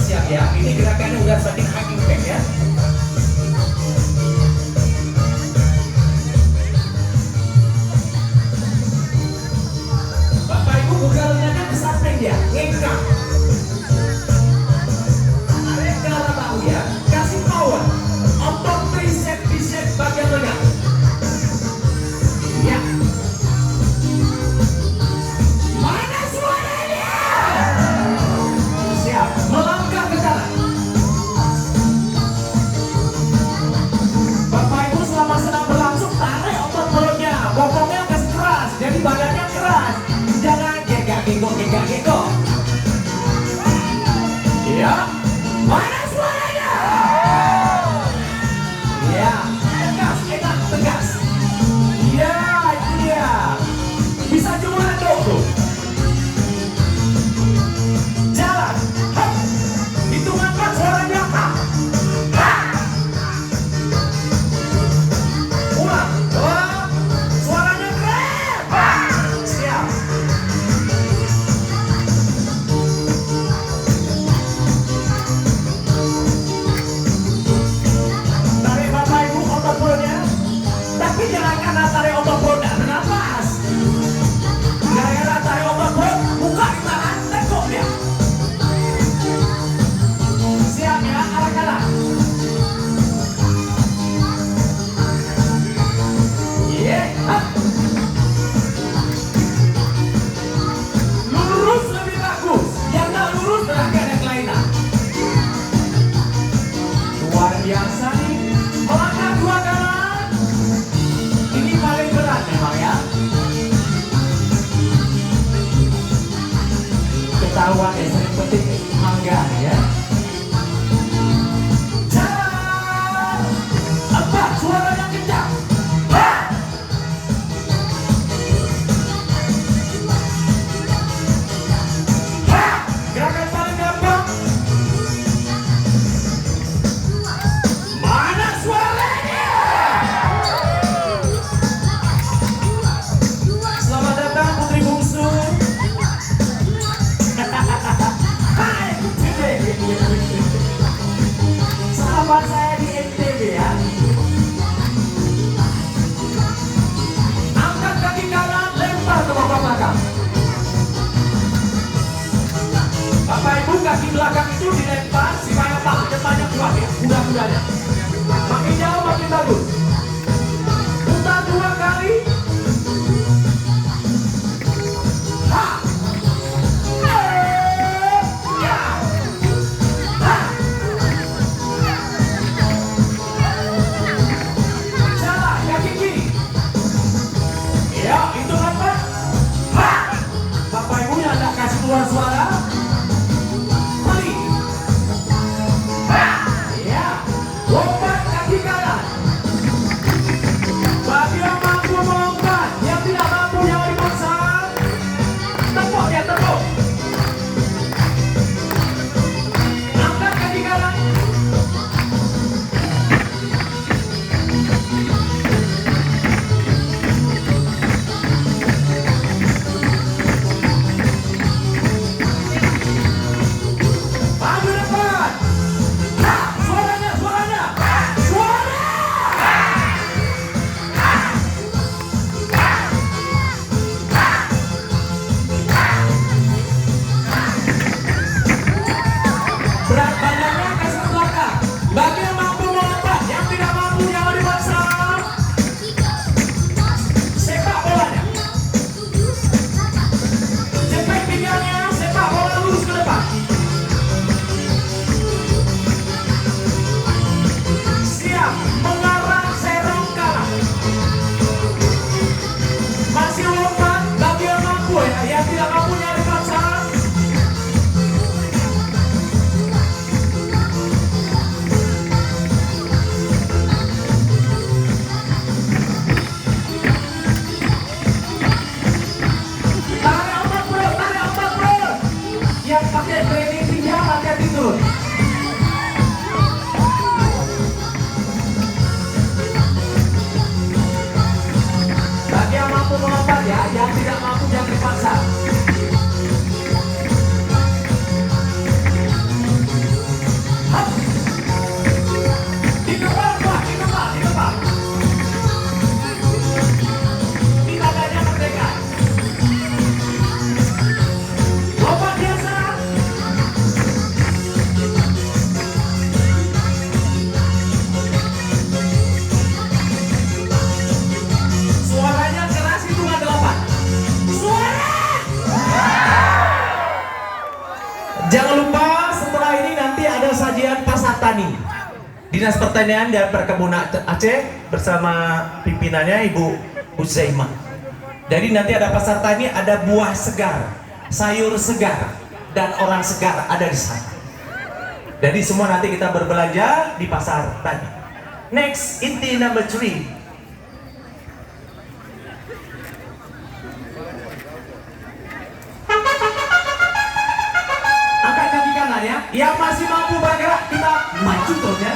siap ya. Ini gerakannya udah setting high impact ya. Bapak Ibu buka lengannya ke samping ya, ngengkang. Tarik ke arah bahu ya, kasih power. Otot tricep bicep bagian lengan. Ya. Mana suaranya? Siap, melangkah ke kanan. Bapak Ibu selama sedang berlangsung tarik otot perutnya, bokongnya kasih keras, jadi badannya keras. Jangan gegak-gegok. Ya, mana suaranya? Ya, tegas, enak, tegas. Ya, itu dia. Bisa cuma tuh. Jalan. Hop. Hitungan 4 suaranya. Ha. Ha. Ulang. 2. Suaranya keren. Ha. Siap. Tarik Bapak Ibu otot perutnya. Tapi jangan karena tarik otot perut dan nafas. Gara-gara tarik otot perut, buka di tangan, tekuk dia. Siap ya, arah kanan. Yeah. Lurus lebih bagus. Yang nggak lurus beragam yang kelainan. Luar biasa nih. Melangkah 2 kanan. Ini paling berat memang ya. Ketahuan ya, sering penting mangga ya. Jalan. 4 suara yang kencang. Ha. Ha. Gerakan paling gampang. Mana suaranya? Selamat datang putri bungsu. Hai, sahabat saya di NTB ya. Angkat kaki kanan, lempar ke bawah belakang. Bapak Ibu, kaki belakang itu dilempar supaya paha depannya kuat ya, kuda-kudanya. Makin jauh makin bagus. Putar 2 kali. Ha. Ya. Ha. Jalan kaki kiri. Ya, itu apa? Ha. Bapak Ibu yang ada kasih keluar suara. Balik. Ha. Ya. Lompat kaki kanan. lupa setelah ini nanti ada sajian pasar tani. Dinas Pertanian dan Perkebunan Aceh bersama pimpinannya Ibu Uzaimah. Jadi nanti ada pasar tani, ada buah segar, sayur segar, dan orang segar ada di sana. Jadi semua nanti kita berbelanja di pasar tani. Next, inti number 3. Angkat kaki kanan ya. Yang masih mampu bergerak kita maju terus ya.